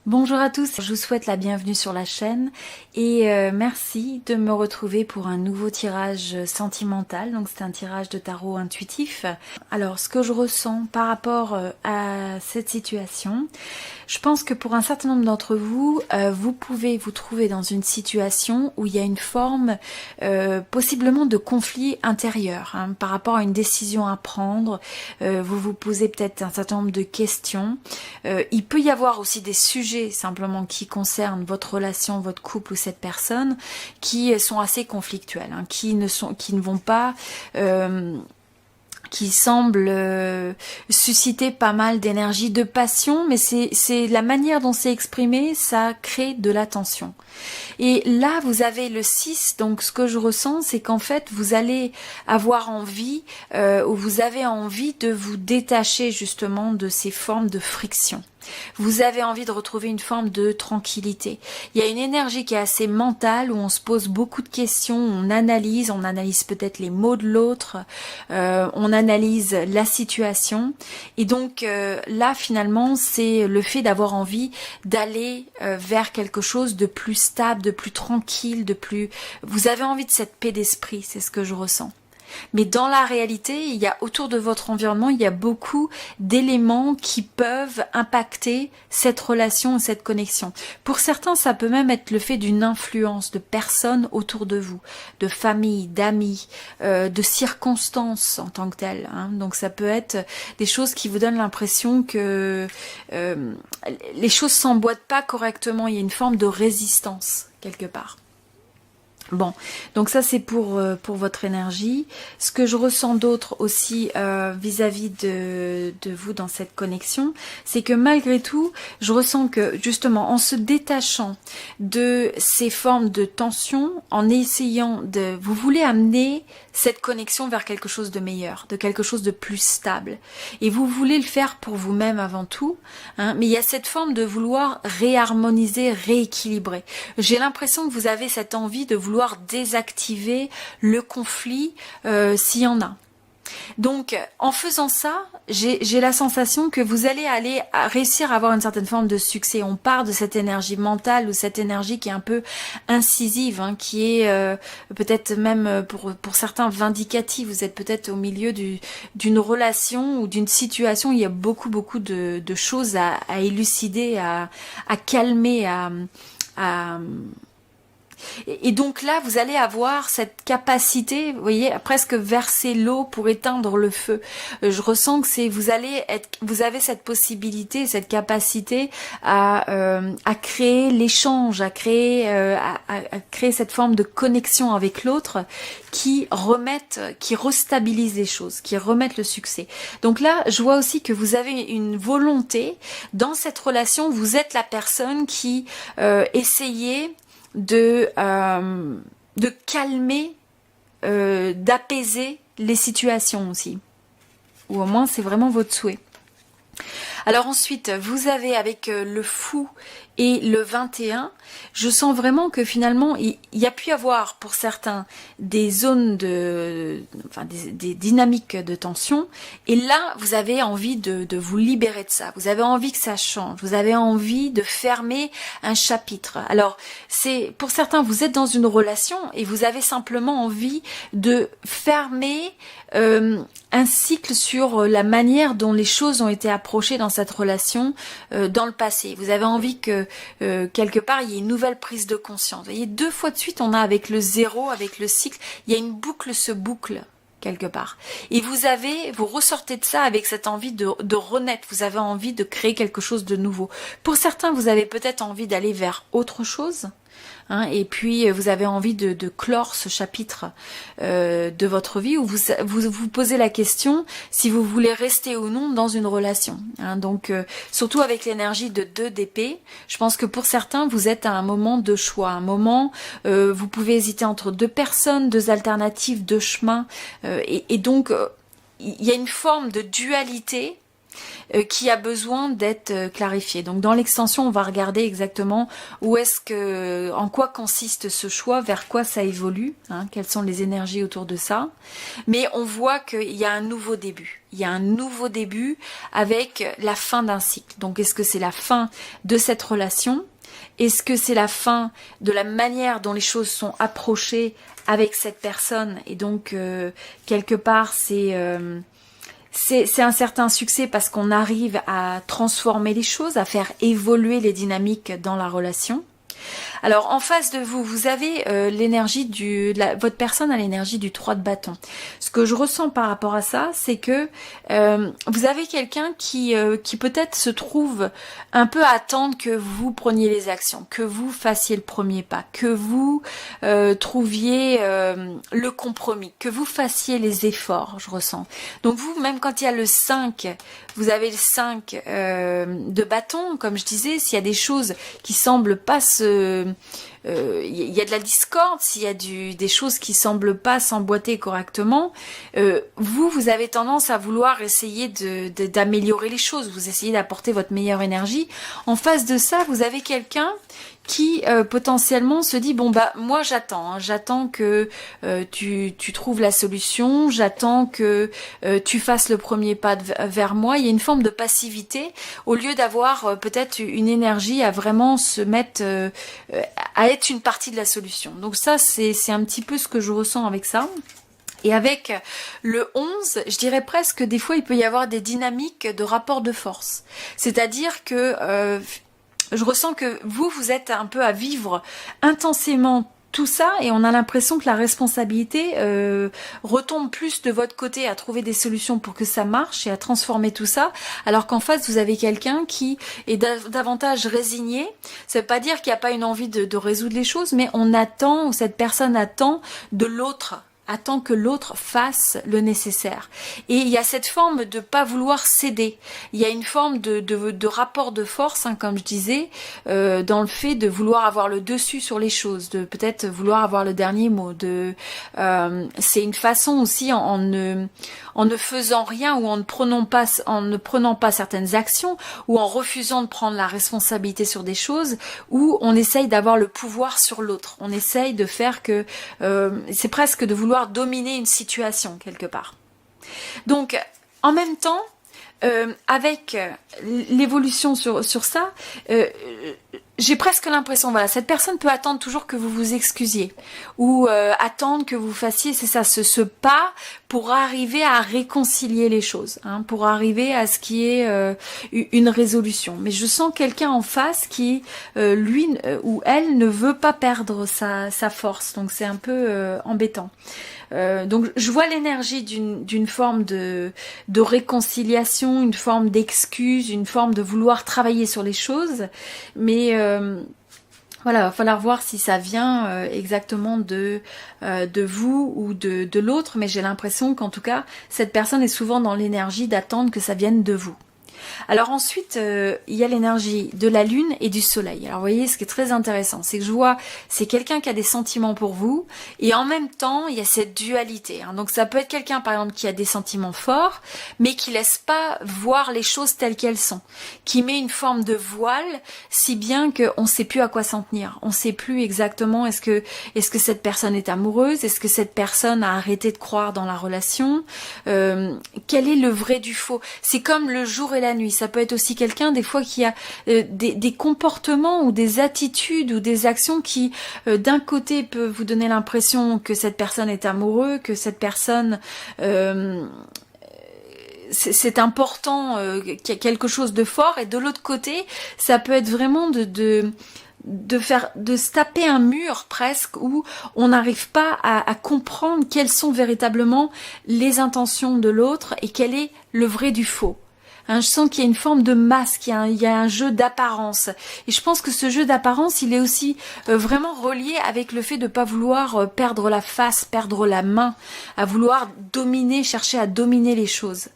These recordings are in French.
Bonjour à tous, je vous souhaite la bienvenue sur la chaîne et merci de me retrouver pour un nouveau tirage sentimental. Donc c'est un tirage de tarot intuitif. Alors ce que je ressens par rapport à cette situation, je pense que pour un certain nombre d'entre vous, vous pouvez vous trouver dans une situation où il y a une forme possiblement de conflit intérieur par rapport à une décision à prendre. Vous vous posez peut-être un certain nombre de questions. Il peut y avoir aussi des sujets simplement qui concernent votre relation, votre couple ou cette personne qui sont assez conflictuels, qui ne vont pas qui semble susciter pas mal d'énergie, de passion, mais c'est la manière dont c'est exprimé, ça crée de la tension. Et là, vous avez le 6, donc ce que je ressens, c'est qu'en fait, vous allez avoir envie, ou vous avez envie de vous détacher justement de ces formes de friction. Vous avez envie de retrouver une forme de tranquillité. Il y a une énergie qui est assez mentale, où on se pose beaucoup de questions, on analyse peut-être les mots de l'autre, on analyse la situation. Et donc là, finalement, c'est le fait d'avoir envie d'aller vers quelque chose de plus stable, de plus tranquille, de plus... Vous avez envie de cette paix d'esprit, c'est ce que je ressens. Mais dans la réalité, il y a autour de votre environnement, il y a beaucoup d'éléments qui peuvent impacter cette relation, cette connexion. Pour certains, ça peut même être le fait d'une influence de personnes autour de vous, de famille, d'amis, de circonstances en tant que telles. Donc ça peut être des choses qui vous donnent l'impression que les choses s'emboîtent pas correctement, il y a une forme de résistance quelque part. Bon, donc ça c'est pour votre énergie. Ce que je ressens d'autre aussi vis-à-vis de vous dans cette connexion, c'est que malgré tout, je ressens que justement en se détachant de ces formes de tension, en essayant de... Vous voulez amener cette connexion vers quelque chose de meilleur, de quelque chose de plus stable. Et vous voulez le faire pour vous-même avant tout, mais il y a cette forme de vouloir réharmoniser, rééquilibrer. J'ai l'impression que vous avez cette envie de vouloir désactiver le conflit s'il y en a. Donc en faisant ça, j'ai la sensation que vous allez réussir à avoir une certaine forme de succès. On part de cette énergie mentale ou cette énergie qui est un peu incisive, qui est peut-être même pour certains vindicative. Vous êtes peut-être au milieu d'une relation ou d'une situation où il y a beaucoup de choses à élucider, à calmer, et donc là, vous allez avoir cette capacité, vous voyez, à presque verser l'eau pour éteindre le feu. Je ressens que vous avez cette possibilité, cette capacité à créer l'échange, à créer cette forme de connexion avec l'autre qui restabilise les choses, qui remettent le succès. Donc là, je vois aussi que vous avez une volonté dans cette relation. Vous êtes la personne qui essayez de calmer, d'apaiser les situations aussi. Ou au moins, c'est vraiment votre souhait. Alors ensuite, vous avez avec le fou et le 21, je sens vraiment que finalement, il y a pu y avoir pour certains des zones des dynamiques de tension. Et là, vous avez envie de vous libérer de ça. Vous avez envie que ça change. Vous avez envie de fermer un chapitre. Alors, pour certains, vous êtes dans une relation et vous avez simplement envie de fermer un cycle sur la manière dont les choses ont été approchées dans cette relation dans le passé. Vous avez envie que quelque part il y ait une nouvelle prise de conscience. Vous voyez, 2 fois de suite on a avec le 0, avec le cycle, il y a une boucle se boucle quelque part. Et vous ressortez de ça avec cette envie de renaître, vous avez envie de créer quelque chose de nouveau. Pour certains, vous avez peut-être envie d'aller vers autre chose, et puis vous avez envie de clore ce chapitre de votre vie où vous posez la question si vous voulez rester ou non dans une relation. Donc surtout avec l'énergie de 2 d'épée, je pense que pour certains vous êtes à un moment de choix, un moment vous pouvez hésiter entre 2 personnes, 2 alternatives, 2 chemins, et donc il y a une forme de dualité qui a besoin d'être clarifié. Donc dans l'extension, on va regarder exactement en quoi consiste ce choix, vers quoi ça évolue, hein, quelles sont les énergies autour de ça. Mais on voit qu'il y a un nouveau début. Il y a un nouveau début avec la fin d'un cycle. Donc est-ce que c'est la fin de cette relation ? Est-ce que c'est la fin de la manière dont les choses sont approchées avec cette personne ? Et donc, quelque part, c'est un certain succès parce qu'on arrive à transformer les choses, à faire évoluer les dynamiques dans la relation. Alors en face de vous, vous avez l'énergie votre personne a l'énergie du 3 de bâton. Ce que je ressens par rapport à ça, c'est que vous avez quelqu'un qui peut-être se trouve un peu à attendre que vous preniez les actions, que vous fassiez le premier pas, que vous trouviez le compromis, que vous fassiez les efforts, je ressens. Donc vous, même quand il y a le 5, vous avez le 5 de bâton, comme je disais, s'il y a des choses qui semblent pas il y a de la discorde, s'il y a des choses qui semblent pas s'emboîter correctement, vous avez tendance à vouloir essayer d'améliorer les choses, vous essayez d'apporter votre meilleure énergie. En face de ça, vous avez quelqu'un qui potentiellement se dit bon bah moi j'attends que tu trouves la solution, j'attends que tu fasses le premier pas vers moi. Il y a une forme de passivité au lieu d'avoir peut-être une énergie à vraiment se mettre à être une partie de la solution. Donc ça c'est un petit peu ce que je ressens avec ça. Et avec le 11, je dirais presque des fois il peut y avoir des dynamiques de rapport de force. C'est-à-dire que je ressens que vous êtes un peu à vivre intensément tout ça et on a l'impression que la responsabilité retombe plus de votre côté à trouver des solutions pour que ça marche et à transformer tout ça, alors qu'en face vous avez quelqu'un qui est davantage résigné. Ça veut pas dire qu'il n'y a pas une envie de résoudre les choses, mais on attend, ou cette personne attend de l'autre, attend que l'autre fasse le nécessaire. Et il y a cette forme de pas vouloir céder. Il y a une forme de rapport de force, hein, comme je disais, dans le fait de vouloir avoir le dessus sur les choses, de peut-être vouloir avoir le dernier mot. C'est une façon aussi en ne faisant rien ou en ne prenant pas certaines actions ou en refusant de prendre la responsabilité sur des choses, où on essaye d'avoir le pouvoir sur l'autre. On essaye de faire que c'est presque de vouloir dominer une situation quelque part. Donc en même temps, avec l'évolution sur ça, j'ai presque l'impression, voilà, cette personne peut attendre toujours que vous vous excusiez ou attendre que vous fassiez, c'est ça, ce pas pour arriver à réconcilier les choses, hein, pour arriver à ce qui est une résolution. Mais je sens quelqu'un en face qui, lui ou elle, ne veut pas perdre sa force, donc c'est un peu embêtant. Donc je vois l'énergie d'une forme de réconciliation, une forme d'excuse, une forme de vouloir travailler sur les choses, mais voilà, va falloir voir si ça vient exactement de vous ou de l'autre, mais j'ai l'impression qu'en tout cas cette personne est souvent dans l'énergie d'attendre que ça vienne de vous. Alors ensuite, il y a l'énergie de la lune et du soleil. Alors vous voyez, ce qui est très intéressant, c'est que je vois, c'est quelqu'un qui a des sentiments pour vous, et en même temps, il y a cette dualité. Hein. Donc ça peut être quelqu'un, par exemple, qui a des sentiments forts, mais qui laisse pas voir les choses telles qu'elles sont, qui met une forme de voile, si bien qu'on ne sait plus à quoi s'en tenir. On ne sait plus exactement est-ce que cette personne est amoureuse, est-ce que cette personne a arrêté de croire dans la relation, quel est le vrai du faux. C'est comme le jour et la nuit. Ça peut être aussi quelqu'un des fois qui a des comportements ou des attitudes ou des actions qui d'un côté peuvent vous donner l'impression que cette personne est amoureuse, que cette personne c'est important, qu'il y a quelque chose de fort, et de l'autre côté ça peut être vraiment de se taper un mur presque, où on n'arrive pas à comprendre quelles sont véritablement les intentions de l'autre et quel est le vrai du faux. Hein, je sens qu'il y a une forme de masque, il y a un jeu d'apparence. Et je pense que ce jeu d'apparence, il est aussi vraiment relié avec le fait de ne pas vouloir perdre la face, perdre la main, à vouloir dominer, chercher à dominer les choses.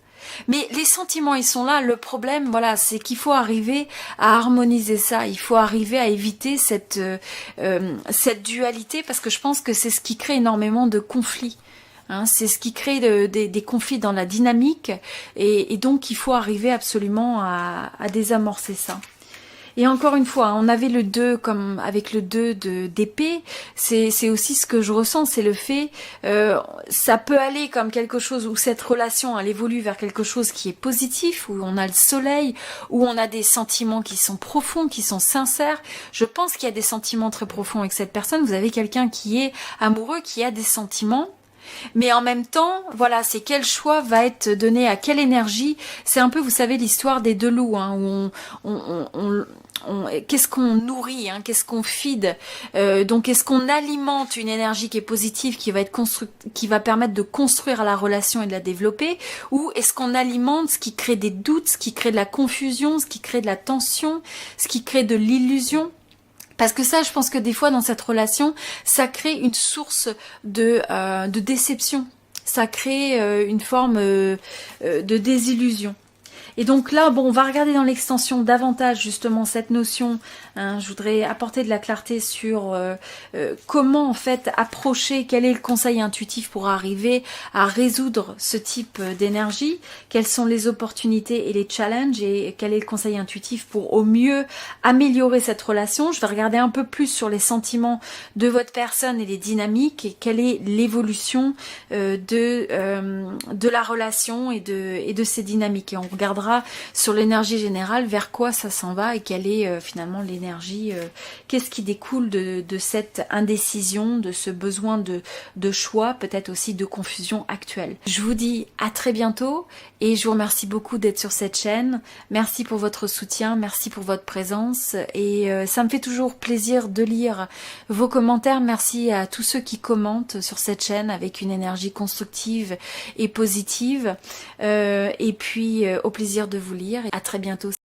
Mais les sentiments, ils sont là. Le problème, voilà, c'est qu'il faut arriver à harmoniser ça. Il faut arriver à éviter cette dualité, parce que je pense que c'est ce qui crée énormément de conflits. hein. C'est ce qui crée des conflits dans la dynamique, et donc il faut arriver absolument à désamorcer ça. Et encore une fois, on avait le 2 comme avec le 2 d'épée, c'est aussi ce que je ressens, c'est le fait, ça peut aller comme quelque chose où cette relation, elle évolue vers quelque chose qui est positif, où on a le soleil, où on a des sentiments qui sont profonds, qui sont sincères. Je pense qu'il y a des sentiments très profonds avec cette personne. Vous avez quelqu'un qui est amoureux, qui a des sentiments. Mais en même temps, voilà, c'est quel choix va être donné à quelle énergie. C'est un peu, vous savez, l'histoire des deux loups, hein, où qu'est-ce qu'on nourrit, hein, qu'est-ce qu'on feed. Donc, est-ce qu'on alimente une énergie qui est positive, qui va permettre de construire la relation et de la développer, ou est-ce qu'on alimente ce qui crée des doutes, ce qui crée de la confusion, ce qui crée de la tension, ce qui crée de l'illusion? Parce que ça, je pense que des fois, dans cette relation, ça crée une source de déception. Ça crée une forme de désillusion. Et donc là, bon, on va regarder dans l'extension davantage justement cette notion. Hein, je voudrais apporter de la clarté sur comment en fait approcher, quel est le conseil intuitif pour arriver à résoudre ce type d'énergie, quelles sont les opportunités et les challenges, et quel est le conseil intuitif pour au mieux améliorer cette relation. Je vais regarder un peu plus sur les sentiments de votre personne et les dynamiques, et quelle est l'évolution de la relation et de ces dynamiques. Et on regardera sur l'énergie générale vers quoi ça s'en va et quelle est finalement l'énergie, qu'est-ce qui découle de cette indécision, de ce besoin de choix, peut-être aussi de confusion actuelle. Je vous dis à très bientôt et je vous remercie beaucoup d'être sur cette chaîne. Merci pour votre soutien, merci pour votre présence, et ça me fait toujours plaisir de lire vos commentaires. Merci à tous ceux qui commentent sur cette chaîne avec une énergie constructive et positive, et puis au plaisir de vous lire. À très bientôt.